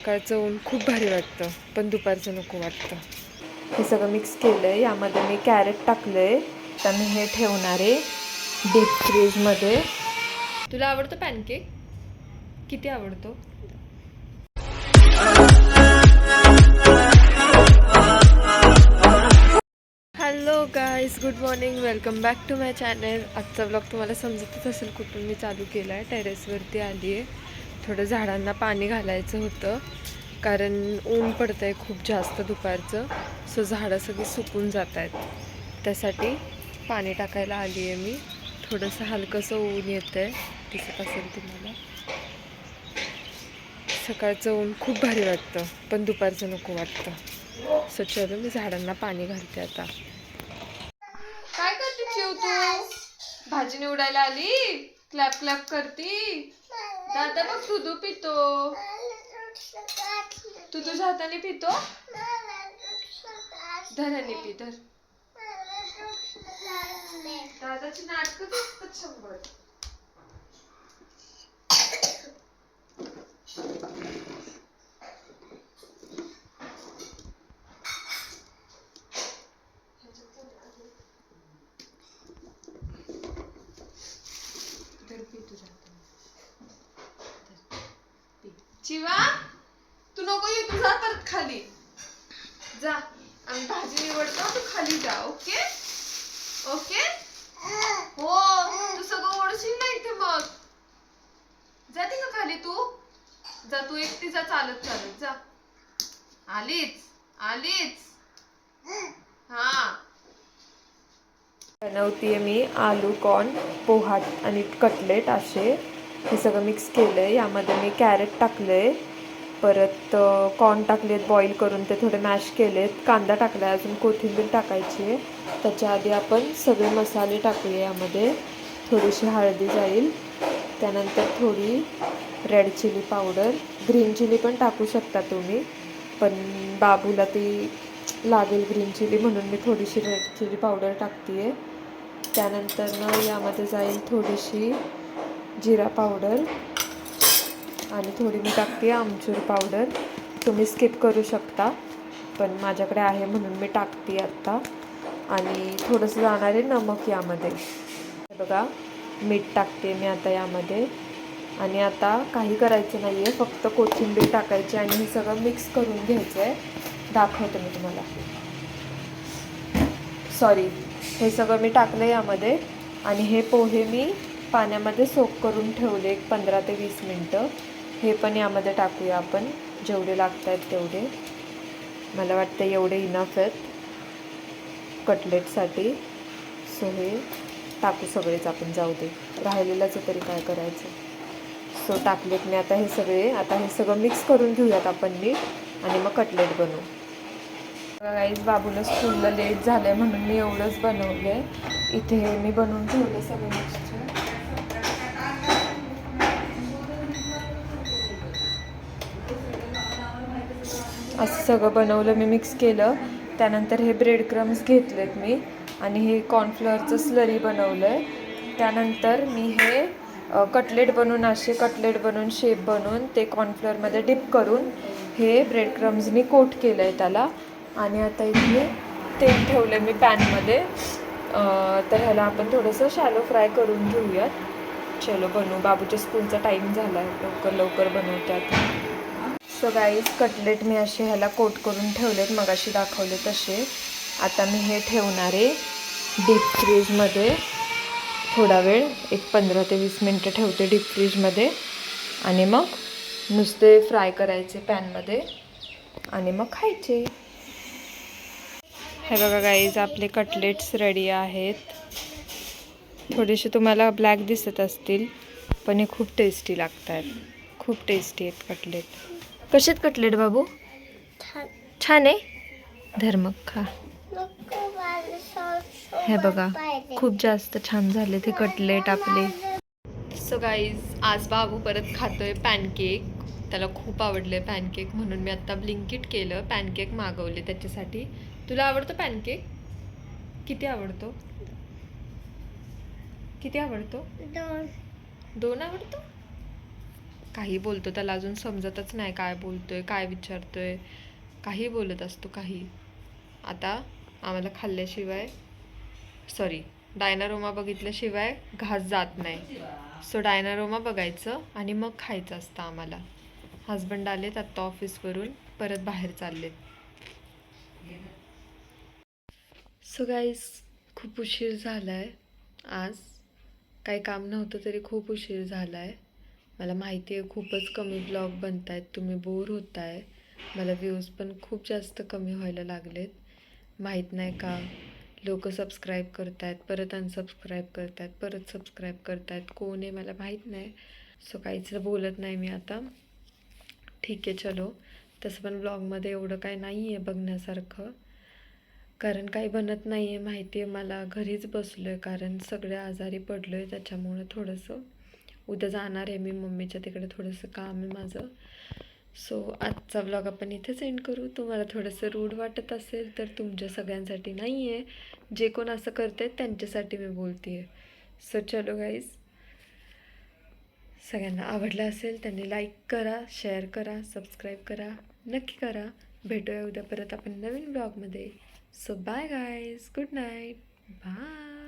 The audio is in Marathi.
सकाळचं ऊन खूप भारी वाटतं, पण दुपारचं नको वाटतं. हे सगळं मिक्स केलं आहे. यामध्ये मी कॅरेट टाकलं आहे. तर मी हे ठेवणार आहे डीप फ्रीजमध्ये. तुला आवडतो पॅनकेक? किती आवडतो? Hello guys, good morning, welcome back to my channel. आजचा ब्लॉग तुम्हाला समजतच असेल कुठून मी चालू केला आहे. टेरेसवरती आली आहे. थोडं झाडांना पाणी घालायचं होतं, कारण ऊन पडतं आहे खूप जास्त दुपारचं. सो झाडं सगळी सुकून जात आहेत. त्यासाठी पाणी टाकायला आली आहे मी. थोडंसं हलकंसं ऊन येतं आहे, दिसत असेल तुम्हाला. सकाळचं ऊन खूप भारी वाटतं, पण दुपारचं नको वाटतं. सो चलो, मी झाडांना पाणी घालते आता. काय करते चिव तू? भाजी निवडायला आली? क्लॅप क्लॅप करती? दादा बघ दूध पितो. तू तुझ्या हाताने पितो? धराने पी, धर. दादाची नाटकं असतात 100. चिवा, तू नको ये, तू जा परत खाली जा. आम्ही भाजी निवडतो, तू खाली जा. Okay okay. हो, तू सगळं ओढशील ना इथे. मग जाते का खाली? तू जा, तू एकटी जा, चालत चालत जा. आलीच आलीच. हा, बनवतीये मी आलू कॉर्न, पोहा आणि कटलेट असे. हे सगळं मिक्स केलं आहे. यामध्ये मी कॅरेट टाकलं आहे, परत कॉर्न टाकलेत बॉईल करून, ते थोडे मॅश केलेत. कांदा टाकला आहे, अजून कोथिंबीर टाकायची आहे. त्याच्या आधी आपण सगळे मसाले टाकूया. यामध्ये थोडीशी हळदी जाईल, त्यानंतर थोडी red chilli powder, green chilli पण टाकू शकता तुम्ही, पण बाबूला ती लागेल ग्रीन चिली म्हणून मी थोडीशी रेड चिली पावडर टाकते आहे. त्यानंतर यामध्ये जाईल थोडीशी जिरा पावडर आणि थोडी मी टाकते आमचूर पावडर. तुम्ही स्किप करू शकता, पण माझ्याकडे आहे म्हणून मी टाकते आत्ता. आणि थोडंसं जाणार आहे नमक यामध्ये. बघा, मीठ टाकते मी आता यामध्ये. आणि आता काही करायचं नाही आहे, फक्त कोथिंबीर टाकायची आणि हे सगळं मिक्स करून घ्यायचं आहे. दाखवते मी तुम्हाला. सॉरी, हे सगळं मी टाकलं यामध्ये. आणि हे पोहे मी पाण्यामध्ये सोक करून ठेवले 15 ते 20 मिनटं. हे पण यामध्ये टाकूया आपण, जेवढे लागत आहेत तेवढे. मला वाटतं एवढे इनफ आहेत कटलेटसाठी. सो हे टाकू सगळेच आपण, जाऊ दे, राहिलेलंच तरी काय करायचं. सो टाकलेत मी आता हे सगळे. आता हे सगळं मिक्स करून घेऊयात आपण नीट, आणि मग कटलेट बनवू. गाईज, बाबूला स्कूलला लेट झालं आहे म्हणून मी एवढंच बनवलं आहे. इथे मी बनवून ठेवलं सगळं मिक्सचर. असं सगळं बनवलं मी, मिक्स केलं. त्यानंतर हे ब्रेड क्रम्स घेतलेत मी, आणि हे कॉर्नफ्लॉवरचं स्लरी बनवलं आहे. त्यानंतर मी हे कटलेट बनवून, असे कटलेट बनवून, शेप बनवून, ते कॉर्नफ्लॉवरमध्ये डिप करून हे ब्रेड क्रम्सनी कोट केलं आहे त्याला. आणि आता इथे तेल ठेवलं आहे मी पॅनमध्ये. तर ह्याला आपण थोडंसं शॅलो फ्राय करून घेऊयात. चलो बनवू, बाबूच्या स्कूलचा टाईम झाला आहे, लवकर लवकर बनवतात. सो गाईज, कटलेट मी असे ह्याला कोट करून ठेवलेत, मगाशी दाखवले तसे. आता मी हे ठेवणार आहे डीप फ्रीजमध्ये थोडा वेळ, एक 15 ते 20 मिनटं ठेवते डीप फ्रीजमध्ये. आणि मग नुसते फ्राय करायचे पॅनमध्ये, आणि मग खायचे. हे बघा गाईज, आपले कटलेट्स रेडी आहेत. थोडेसे तुम्हाला ब्लॅक दिसत असतील, पण हे खूप टेस्टी लागत आहेत. खूप टेस्टी आहेत कटलेट. कसे आहेत कटलेट बाबू? छान आहे. धर मग खा. हे बघा, खूप जास्त छान झाले ते कटलेट आपले. सो गाईज, आज बाबू परत खातोय पॅनकेक. त्याला खूप आवडले पॅनकेक, म्हणून मी आता ब्लिंकिट केलं, पॅनकेक मागवले त्याच्यासाठी. तुला आवडतो पॅनकेक? किती आवडतो? किती आवडतो? 2 आवडतो. काही बोलतो, त्याला अजून समजतच नाही काय बोलतोय, काय विचारतोय. काही बोलत असतो, काही. आता आम्हाला खाल्ल्याशिवाय, सॉरी, डायनारोमा बघितल्याशिवाय घास जात नाही. सो डायनारोमा बघायचं आणि मग खायचं असतं आम्हाला. हजबंड आलेत आत्ता ऑफिसवरून, परत बाहेर चाललेत. सो गाईज, खूप उशीर झाला आहे आज. काही काम नव्हतं तरी खूप उशीर झाला आहे. मला माहिती आहे खूपच कमी ब्लॉग बनत आहेत, तुम्ही बोर होत आहे. मला व्ह्यूज पण खूप जास्त कमी व्हायला लागलेत. माहीत नाही का, लोक सबस्क्राईब करत आहेत, परत अनसबस्क्राईब करत आहेत, परत सबस्क्राईब करत आहेत. कोण आहे मला माहीत नाही. सो काहीच बोलत नाही मी आता. ठीक आहे, चलो. तसं पण ब्लॉगमध्ये एवढं काय नाही आहे बघण्यासारखं, कारण काही बनत नाही आहे. माहिती आहे मला. घरीच बसलो आहे कारण सगळे आजारी पडलो आहे, त्याच्यामुळं थोडंसं. उद्या जाणार आहे मी मम्मीच्या तिकडे, थोडंसं काम आहे माझं. सो आजचा ब्लॉग आपण इथेच एंड करू. तुम्हाला थोडंसं रूढ वाटत असेल तर तुमच्या सगळ्यांसाठी नाही आहे, जे कोण असं करत आहेत त्यांच्यासाठी मी बोलते आहे. सो चलो गाईज, सगळ्यांना आवडलं असेल त्यांनी लाईक करा, शेअर करा, सबस्क्राईब करा, नक्की करा. भेटूया उद्या परत आपण नवीन ब्लॉगमध्ये. So bye guys, good night, bye.